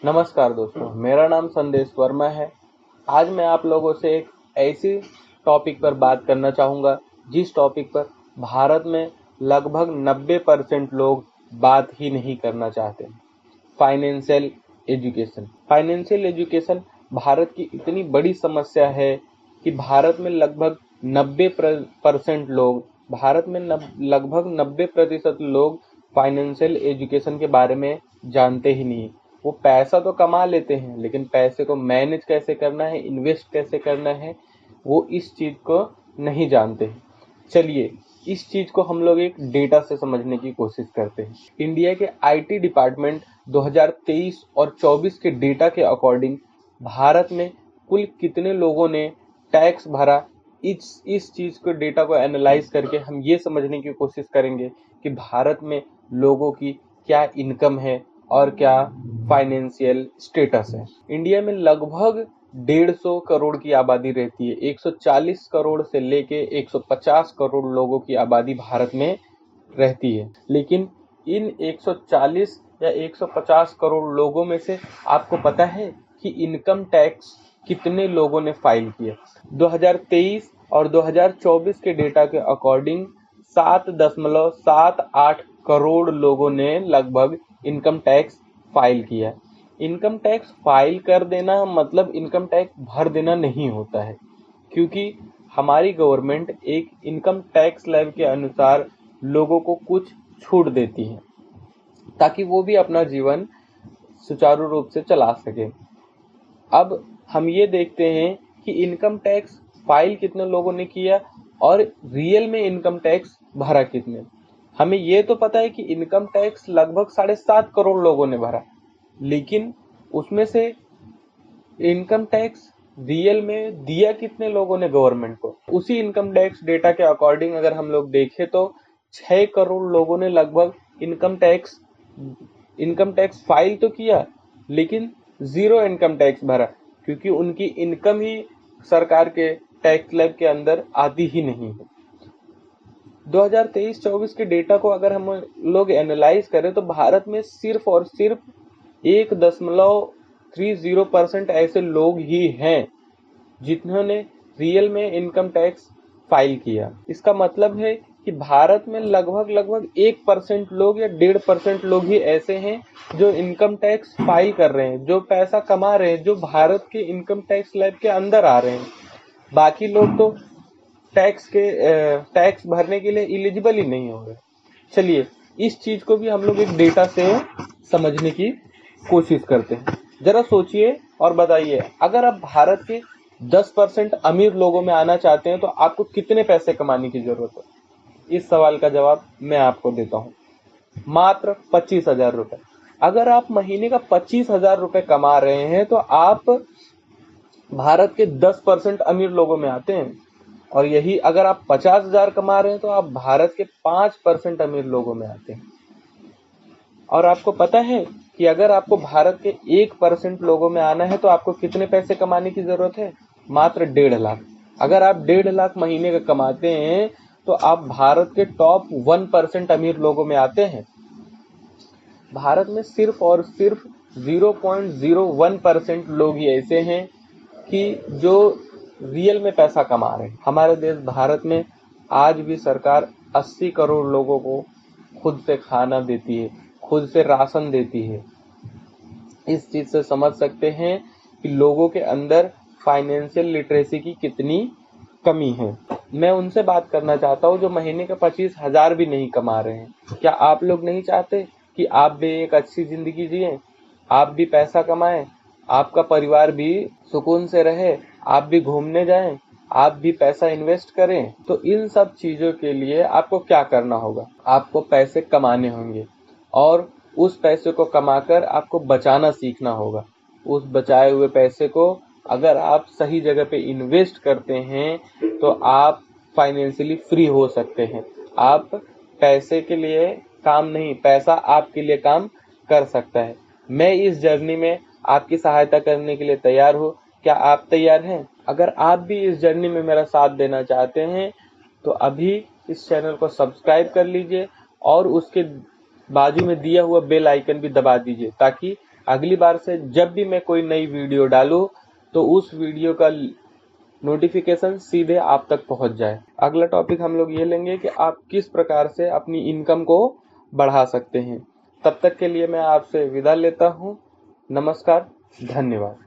नमस्कार दोस्तों, मेरा नाम संदेश वर्मा है। आज मैं आप लोगों से एक ऐसी टॉपिक पर बात करना चाहूँगा जिस टॉपिक पर भारत में लगभग 90% लोग बात ही नहीं करना चाहते। Financial education. Financial education Bharat की इतनी बड़ी समस्या है कि भारत में लगभग 90% लोग लगभग 90% लोग फाइनेंशियल एजुकेशन के बारे में जानते ही नहीं। वो पैसा तो कमा लेते हैं, लेकिन पैसे को मैनेज कैसे करना है, इन्वेस्ट कैसे करना है, वो इस चीज को नहीं जानते हैं। चलिए इस चीज को हम लोग एक डेटा से समझने की कोशिश करते हैं। इंडिया के आईटी डिपार्टमेंट 2023 और 24 के डेटा के अकॉर्डिंग भारत में कुल कितने लोगों ने टैक्स भरा, इस चीज को डेटा को एनालाइज करके हम ये समझने की कोशिश करेंगे कि भारत में लोगों की क्या इनकम है और क्या फाइनेंशियल स्टेटस है। इंडिया में लगभग 150 करोड़ की आबादी रहती है। 140 करोड़ से लेके 150 करोड़ लोगों की आबादी भारत में रहती है। लेकिन इन 140 या 150 करोड़ लोगों में से आपको पता है कि इनकम टैक्स कितने लोगों ने फाइल किया? 2023 और 2024 के डेटा के अकॉर्डिंग 7.78 करोड़ लोगों ने लगभग इनकम टैक्स फाइल किया। इनकम टैक्स फाइल कर देना मतलब इनकम टैक्स भर देना नहीं होता है, क्योंकि हमारी गवर्नमेंट एक इनकम टैक्स स्लैब के अनुसार लोगों को कुछ छूट देती है ताकि वो भी अपना जीवन सुचारू रूप से चला सके। अब हम ये देखते हैं कि इनकम टैक्स फाइल कितने लोगों ने किया और रियल में इनकम टैक्स भरा कितने। हमें ये तो पता है कि इनकम टैक्स लगभग 7.5 करोड़ लोगों ने भरा, लेकिन उसमें से इनकम टैक्स रियल में दिया कितने लोगों ने गवर्नमेंट को? उसी इनकम टैक्स डेटा के अकॉर्डिंग अगर हम लोग देखें तो 6 करोड़ लोगों ने लगभग इनकम टैक्स फाइल तो किया, लेकिन जीरो इनकम टैक्स भरा, क्योंकि उनकी इनकम ही सरकार के टैक्स स्लैब के अंदर आती ही नहीं है। 2023-24 के डेटा को अगर हम लोग एनालाइज करें तो भारत में सिर्फ और सिर्फ 1.30% ऐसे लोग ही हैं जिन्होंने रियल में इनकम टैक्स फाइल किया। इसका मतलब है कि भारत में लगभग 1% लोग या 1.5% लोग ही ऐसे हैं जो इनकम टैक्स फाइल कर रहे हैं, जो पैसा कमा रहे हैं, जो भारत के इनकम टैक्स स्लैब के अंदर आ रहे हैं। बाकी लोग तो टैक्स भरने के लिए एलिजिबल ही नहीं हो रहे। चलिए इस चीज को भी हम लोग एक डेटा से समझने की कोशिश करते हैं। जरा सोचिए और बताइए, अगर आप भारत के 10% अमीर लोगों में आना चाहते हैं तो आपको कितने पैसे कमाने की जरूरत है? इस सवाल का जवाब मैं आपको देता हूँ, मात्र 25,000 रुपए। अगर आप महीने का 25,000 रुपए कमा रहे हैं तो आप भारत के 10% अमीर लोगों में आते हैं, और यही अगर आप 50,000 कमा रहे हैं तो आप भारत के 5% अमीर लोगों में आते हैं। और आपको पता है कि अगर आपको भारत के 1% लोगों में आना है तो आपको कितने पैसे कमाने की जरूरत है? मात्र 1.5 लाख। अगर आप 1.5 लाख महीने का कमाते हैं तो आप भारत के टॉप 1% अमीर लोगों में आते हैं। भारत में सिर्फ और सिर्फ 0.01% लोग ही ऐसे हैं कि जो रियल में पैसा कमा रहे हैं। हमारे देश भारत में आज भी सरकार 80 करोड़ लोगों को खुद से खाना देती है, खुद से राशन देती है। इस चीज से समझ सकते हैं कि लोगों के अंदर फाइनेंशियल लिटरेसी की कितनी कमी है। मैं उनसे बात करना चाहता हूँ जो महीने का 25,000 भी नहीं कमा रहे हैं। क्या आप लोग नहीं चाहते कि आप भी एक अच्छी जिंदगी जिए, आप भी पैसा कमाएं, आपका परिवार भी सुकून से रहे, आप भी घूमने जाएं, आप भी पैसा इन्वेस्ट करें? तो इन सब चीजों के लिए आपको क्या करना होगा? आपको पैसे कमाने होंगे और उस पैसे को कमाकर आपको बचाना सीखना होगा। उस बचाए हुए पैसे को अगर आप सही जगह पे इन्वेस्ट करते हैं तो आप फाइनेंशियली फ्री हो सकते हैं। आप पैसे के लिए काम नहीं, पैसा आपके लिए काम कर सकता है। मैं इस जर्नी में आपकी सहायता करने के लिए तैयार हूँ। क्या आप तैयार हैं? अगर आप भी इस जर्नी में मेरा साथ देना चाहते हैं तो अभी इस चैनल को सब्सक्राइब कर लीजिए और उसके बाजू में दिया हुआ बेल आइकन भी दबा दीजिए, ताकि अगली बार से जब भी मैं कोई नई वीडियो डालूं तो उस वीडियो का नोटिफिकेशन सीधे आप तक पहुंच जाए। अगला टॉपिक हम लोग ये लेंगे कि आप किस प्रकार से अपनी इनकम को बढ़ा सकते हैं। तब तक के लिए मैं आपसे विदा लेता हूं। नमस्कार, धन्यवाद।